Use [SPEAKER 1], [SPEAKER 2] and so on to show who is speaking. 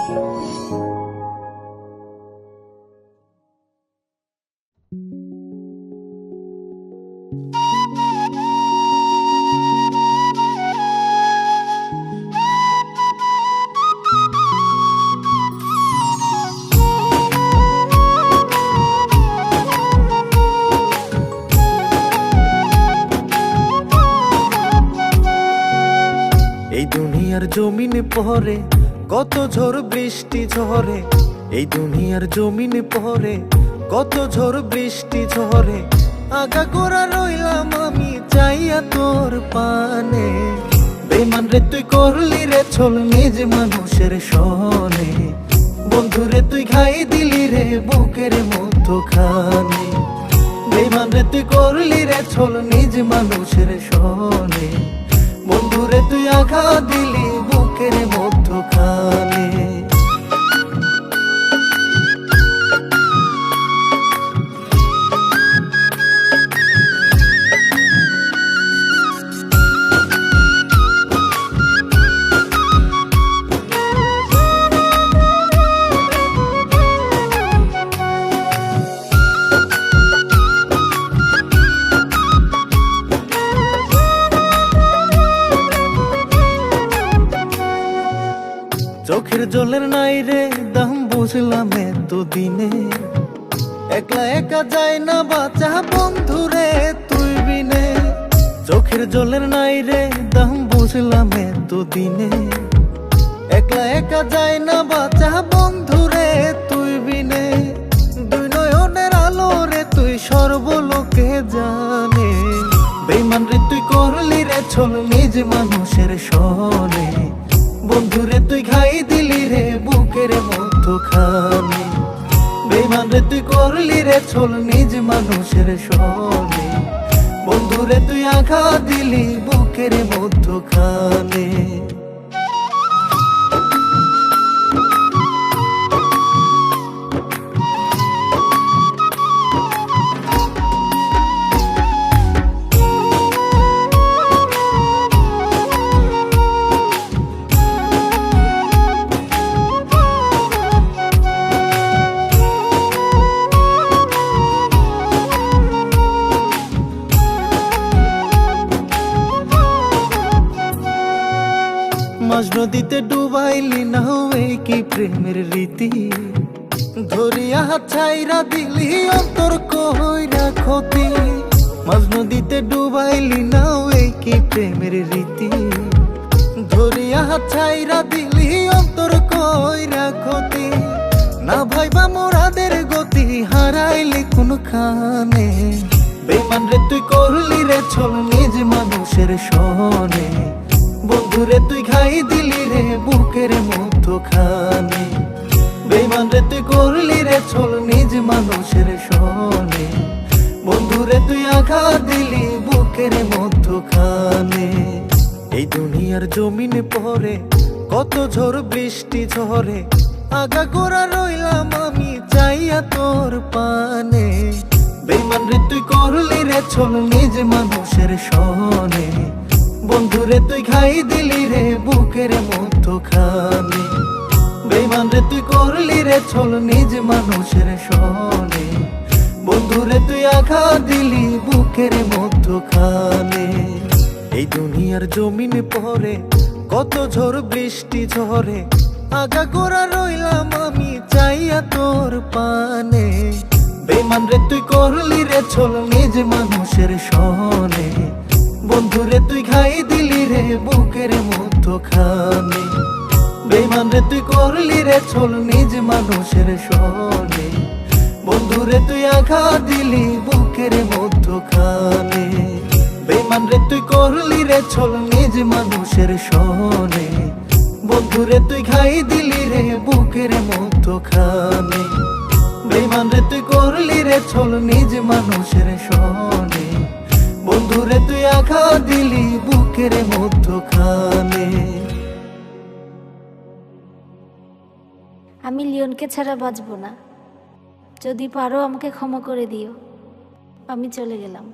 [SPEAKER 1] এই দুনিয়ার জমিনে পড়ে কত ঝড় বৃষ্টি ঝরে, এই দুনিয়ার জমিনে পড়ে কত ঝড় বৃষ্টি ঝরে। আগা গোড়া রইলাম আমি চাইয়া তোর পানে, বেমান রে তুই করলি রে ছল নিজ মানুষের সনে। বন্ধুরে তুই খাই দিলি রে বুকের মধ্যখানে, বেমান রে তুই করলি রে ছল নিজ মানুষের সনে। বন্ধুরে তুই আঘাত দিলি বুকের মধ্যখানে। চোখের জলের নাই রে দাম বুঝলাম এতদিনে, একলা একা যায় না বাঁচা বন্ধুরে তুই বিনে। চোখের জলের নাই রে দাম বুঝলাম এতদিনে, একলা একা যায় না বাঁচা বন্ধুরে তুই বিনে। দুই নয়নের আলো রে তুই সর্বলোকে জানে, বেঈমান রে তুই করলি রে ছল নিজ মানুষের সনে। বন্ধুরে তুই খাই দিলি রে বুকের মধ্যখানে, বেঈমান রে তুই করলি রে ছল নিজ মানুষের সনে। বন্ধুরে তুই আঘাত দিলি বুকের মধ্যখানে। মাঝ নদীতে ডুবাইলি নাও এই কি প্রেমের রীতি, ধরিয়া হাত ছাইরা দিলি অন্তর কইরা ক্ষতি। মাঝ নদীতে ডুবাইলি নাও এই কি প্রেমের রীতি, ধরিয়া হাত ছাইরা দিলি অন্তর কইরা ক্ষতি। না ভাইবা মোরাদের গতি হারাইলি কোনখানে, বেঈমান রে তুই করলি রে ছল নিজ মানুষের সনে। বন্ধুরে তুই খাই দিলি রে বুকের মধ্যখানে, বেঈমান রে তুই করলি রে ছল নিজ মানুষের সনে। বন্ধুরে তুই আঘাত দিলি বুকের মধ্যখানে। এই দুনিয়ার জমিনে পড়ে কত ঝড় বৃষ্টি ঝরে, আগা গোড়া রইলাম আমি চাইয়া তোর পানে, বেঈমান রে তুই করলি রে ছল নিজ মানুষের সনে। বন্ধুরে তুই খাই দিলি রে বুকের মধ্যখানে, বেঈমান রে তুই করলি রে ছল নিজ মানুষের সনে। বন্ধুরে তুই আঘাত দিলি বুকের মধ্যখানে। এই দুনিয়ার জমিনে পড়ে কত ঝড় বৃষ্টি ঝরে, আগা গোড়া রইলাম আমি চাইয়া তোর পানে, বেঈমান রে তুই করলি রে ছল নিজ মানুষের সনে। বন্ধুরে তুই খাই দিলি রে বুকের মধ্যখানে, বেঈমান রে তুই করলি রে ছল নিজ মানুষের সনে। বন্ধুরে তুই আঘাত দিলি বুকের মধ্যখানে, বেঈমান রে তুই করলি রে ছল নিজ মানুষের সনে। বন্ধুরে তুই খাই দিলি রে বুকের মধ্যখানে, বেঈমান রে তুই করলি রে ছল নিজ মানুষের সনে। বন্ধুরে তুই আঘাত দিলি বুকের মধ্যখানে।
[SPEAKER 2] আমি লিওনকে ছাড়া বাঁচব না, যদি পারো আমাকে ক্ষমা করে দিও। আমি চলে গেলাম।